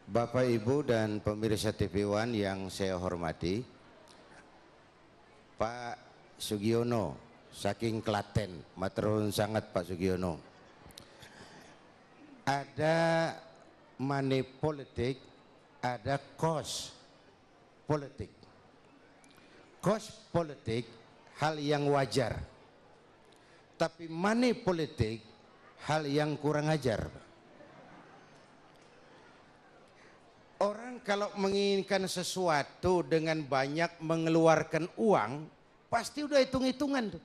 Bapak, Ibu, dan pemirsa TV One yang saya hormati, Pak Sugiono, saking Klaten, matur sangat Pak Sugiono. Ada money politik, ada cost politik. Cost politik hal yang wajar, tapi money politik hal yang kurang ajar. Orang kalau menginginkan sesuatu dengan banyak mengeluarkan uang, pasti udah hitung-hitungan tuh.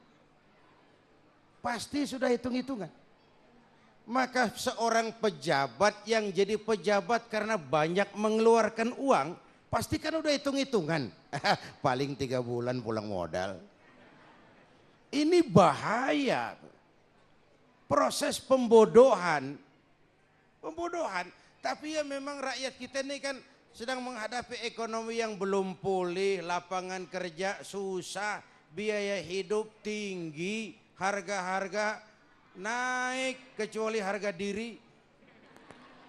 Pasti sudah hitung-hitungan. Maka seorang pejabat yang jadi pejabat karena banyak mengeluarkan uang, pasti kan udah hitung-hitungan. Paling 3 bulan pulang modal. Ini bahaya. Proses pembodohan. Tapi ya memang rakyat kita ini kan sedang menghadapi ekonomi yang belum pulih, lapangan kerja susah, biaya hidup tinggi, harga-harga naik kecuali harga diri.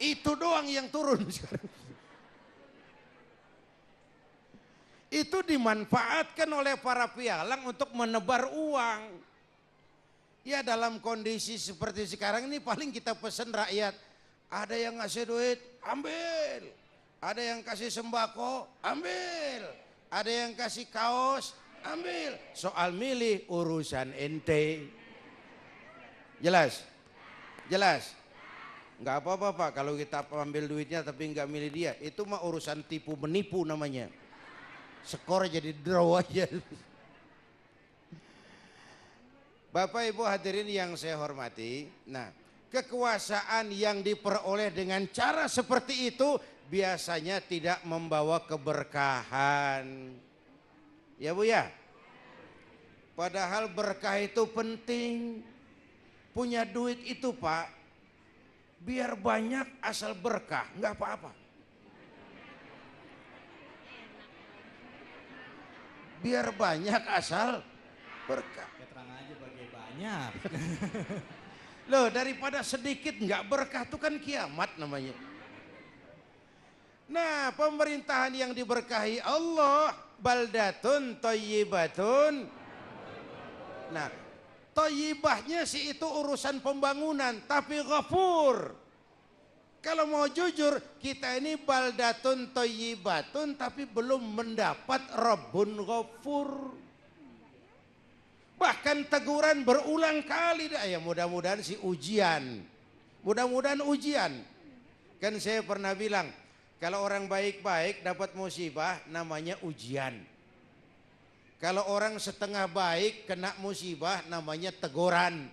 Itu doang yang turun sekarang. Itu dimanfaatkan oleh para pialang untuk menebar uang. Ya dalam kondisi seperti sekarang ini paling kita pesan rakyat. Ada yang ngasih duit, ambil. Ada yang kasih sembako, ambil. Ada yang kasih kaos, ambil. Soal milih urusan ente. Jelas? Jelas? Enggak apa-apa Pak kalau kita ambil duitnya tapi enggak milih dia. Itu mah urusan tipu menipu namanya. Skor jadi draw aja. Bapak Ibu hadirin yang saya hormati, nah kekuasaan yang diperoleh dengan cara seperti itu biasanya tidak membawa keberkahan. Ya Bu ya? Padahal berkah itu penting. Punya duit itu Pak, biar banyak asal berkah, nggak apa-apa. Biar banyak asal berkah. Terang aja bagi banyak. Loh daripada sedikit nggak berkah itu kan kiamat namanya. Nah pemerintahan yang diberkahi Allah, baldatun thayyibatun. Nah thayyibahnya sih itu urusan pembangunan, tapi ghafur. Kalau mau jujur kita ini baldatun thayyibatun tapi belum mendapat Rabbun ghafur. Bahkan teguran berulang kali dah. Ya mudah-mudahan sih ujian. Mudah-mudahan ujian. Kan saya pernah bilang, kalau orang baik-baik dapat musibah namanya ujian. Kalau orang setengah baik kena musibah namanya teguran.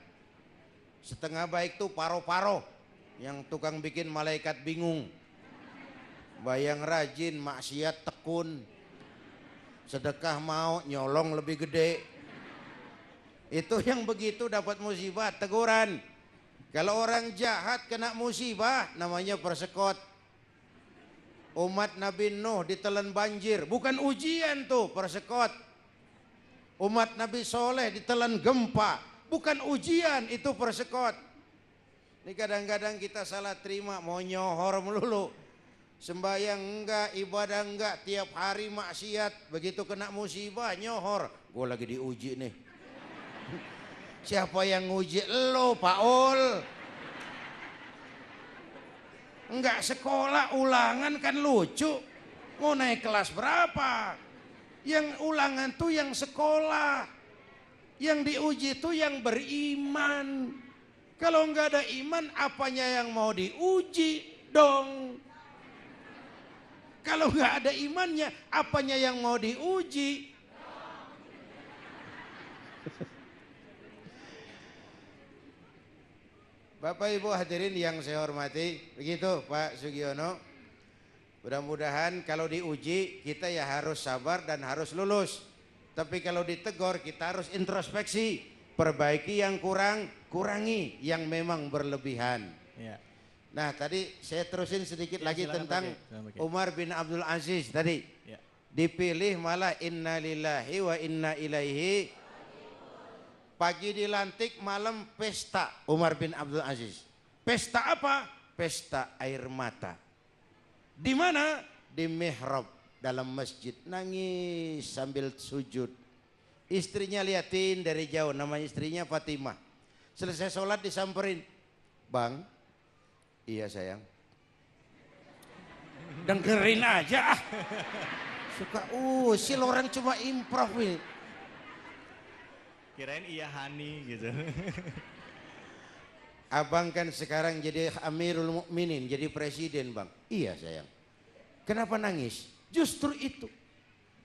Setengah baik tuh paro-paro, yang tukang bikin malaikat bingung. Bayang rajin, maksiat tekun. Sedekah mau, nyolong lebih gede. Itu yang begitu dapat musibah, teguran. Kalau orang jahat kena musibah namanya persekot. Umat Nabi Nuh ditelan banjir, bukan ujian tuh, persekot. Umat Nabi Soleh ditelan gempa, bukan ujian, itu persekot. Ini kadang-kadang kita salah terima, mau nyohor melulu. Sembahyang enggak, ibadah enggak, tiap hari maksiat, begitu kena musibah nyohor. Gue lagi diuji nih. Siapa yang nguji? Lo Pak Ul. Enggak sekolah ulangan kan lucu. Mau naik kelas berapa? Yang ulangan tuh yang sekolah. Yang diuji tuh yang beriman. Kalau enggak ada iman apanya yang mau diuji dong? Kalau enggak ada imannya apanya yang mau diuji? Bapak Ibu hadirin yang saya hormati, begitu Pak Sugiono. Mudah-mudahan kalau diuji kita ya harus sabar dan harus lulus. Tapi kalau ditegur kita harus introspeksi, perbaiki yang kurang, kurangi yang memang berlebihan. Ya. Nah tadi saya terusin sedikit Ya, lagi tentang pakai. Umar bin Abdul Aziz tadi. Ya. Dipilih malah inna lillahi wa inna ilaihi. Pagi dilantik, malam pesta Umar bin Abdul Aziz. Pesta apa? Pesta air mata. Di mana? Di mihrab dalam masjid, nangis sambil sujud. Istrinya liatin dari jauh, nama istrinya Fatimah. Selesai sholat disamperin, "Bang." "Iya sayang." Dengerin aja ah. Suka usil orang cuma improv ini. Kirain iya Hani gitu. "Abang kan sekarang jadi Amirul Mukminin, jadi presiden bang." "Iya sayang." "Kenapa nangis?" "Justru itu.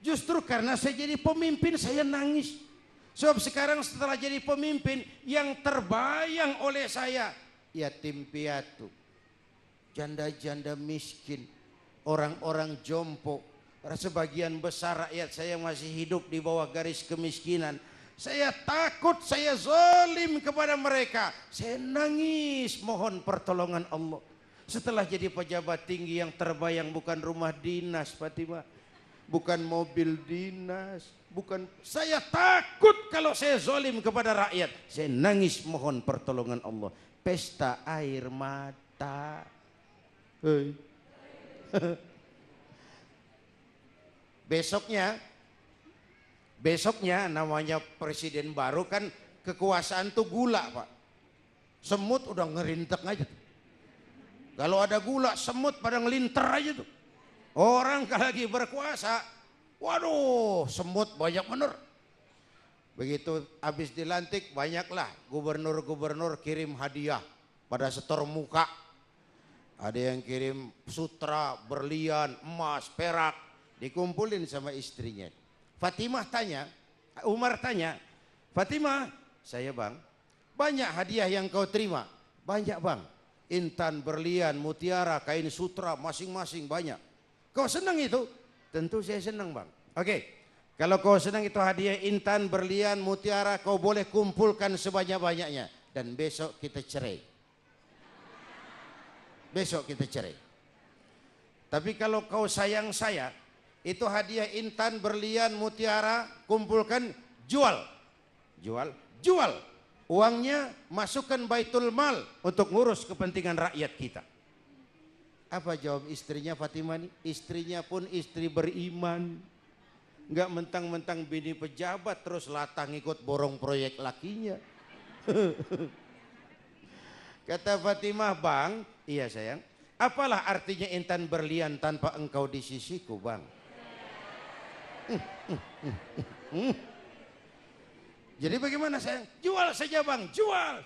Justru karena saya jadi pemimpin saya nangis. Sebab sekarang setelah jadi pemimpin yang terbayang oleh saya yatim piatu, janda-janda miskin, orang-orang jompo. Sebagian besar rakyat saya masih hidup di bawah garis kemiskinan. Saya takut saya zalim kepada mereka. Saya nangis mohon pertolongan Allah. Setelah jadi pejabat tinggi yang terbayang bukan rumah dinas Fatimah, bukan mobil dinas, bukan. Saya takut kalau saya zalim kepada rakyat. Saya nangis mohon pertolongan Allah. Pesta air mata. Hei. Besoknya namanya presiden baru kan kekuasaan tuh gula pak. Semut udah ngerintek aja. Kalau ada gula semut pada ngelinter aja tuh. Orang kalau lagi berkuasa, waduh semut banyak bener. Begitu habis dilantik banyaklah gubernur-gubernur kirim hadiah pada setor muka. Ada yang kirim sutra, berlian, emas, perak. Dikumpulin sama istrinya. Fatimah tanya, Umar tanya, "Fatimah, saya bang, banyak hadiah yang kau terima." "Banyak bang, intan, berlian, mutiara, kain sutra, masing-masing banyak." "Kau senang itu?" "Tentu saya senang bang." "Oke, kalau kau senang itu hadiah intan, berlian, mutiara, kau boleh kumpulkan sebanyak-banyaknya. Dan besok kita cerai. Besok kita cerai. Tapi kalau kau sayang saya, itu hadiah intan, berlian, mutiara, kumpulkan, jual. Jual. Uangnya masukkan baitul mal untuk ngurus kepentingan rakyat kita." Apa jawab istrinya Fatimah ini? Istrinya pun istri beriman. Enggak mentang-mentang bini pejabat terus latah ngikut borong proyek lakinya. Kata Fatimah, "Bang." "Iya sayang." "Apalah artinya intan berlian tanpa engkau di sisiku bang?" Jadi bagaimana sayang? "Jual saja bang, jual.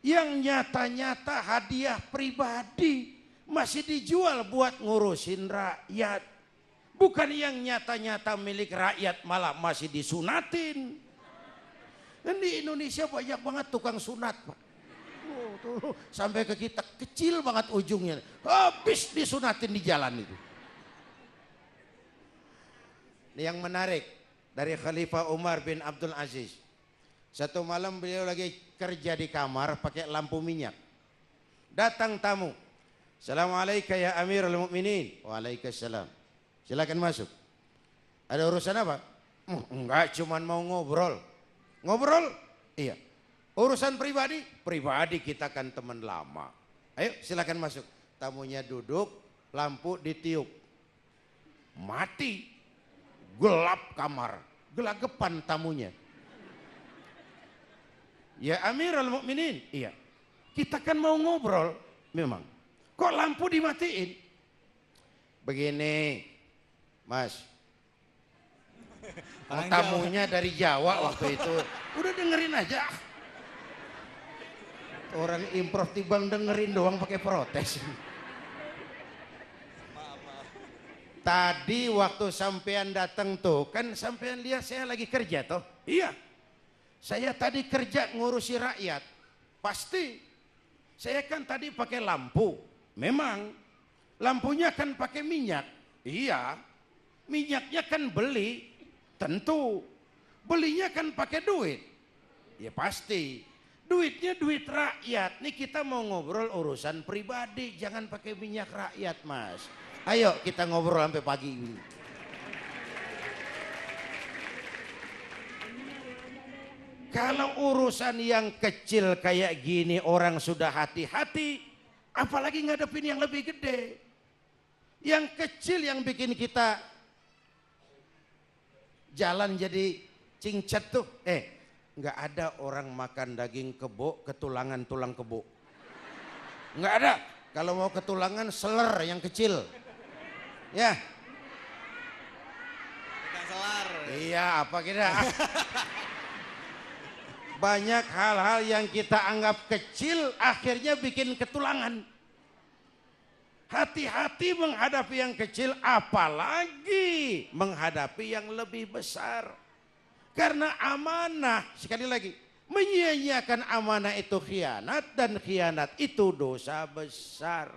Yang nyata-nyata hadiah pribadi masih dijual buat ngurusin rakyat. Bukan yang nyata-nyata milik rakyat malah masih disunatin." Dan di Indonesia banyak banget tukang sunat pak. Tuh, sampai ke kita kecil banget ujungnya. Habis disunatin di jalan itu. Yang menarik dari Khalifah Umar bin Abdul Aziz. Satu malam beliau lagi kerja di kamar pakai lampu minyak. Datang tamu. "Assalamualaikum ya Amirul Mukminin." "Waalaikumsalam." "Silakan masuk." "Ada urusan apa?" "Enggak, cuman mau ngobrol." "Ngobrol?" "Iya." "Urusan pribadi?" "Pribadi, kita kan teman lama." "Ayo silakan masuk." Tamunya duduk, lampu ditiup. Mati. Gelap kamar, gelagapan tamunya. "Ya Amirul Mukminin." "Iya." "Kita kan mau ngobrol." "Memang." "Kok lampu dimatiin?" "Begini Mas, tamunya dari Jawa waktu itu." "Udah dengerin aja." Orang improv tibang dengerin doang pakai protes. Tadi waktu sampean datang tuh, kan sampean lihat saya lagi kerja toh? "Iya. Saya tadi kerja ngurusi rakyat." "Pasti. Saya kan tadi pakai lampu." "Memang. Lampunya kan pakai minyak." "Iya. Minyaknya kan beli." "Tentu. Belinya kan pakai duit." "Ya pasti. Duitnya duit rakyat. Nih kita mau ngobrol urusan pribadi, jangan pakai minyak rakyat Mas. Ayo kita ngobrol sampai pagi." Kalau urusan yang kecil kayak gini orang sudah hati-hati, apalagi ngadepin yang lebih gede. Yang kecil yang bikin kita jalan jadi cingcet tuh. Nggak ada orang makan daging kebo ketulangan tulang kebo. Nggak ada. Kalau mau ketulangan seler yang kecil. Ya. Ikan selar. Iya, apa kira? Banyak hal-hal yang kita anggap kecil akhirnya bikin ketulangan. Hati-hati menghadapi yang kecil, apalagi menghadapi yang lebih besar. Karena amanah, sekali lagi, menyia-nyiakan amanah itu khianat, dan khianat itu dosa besar.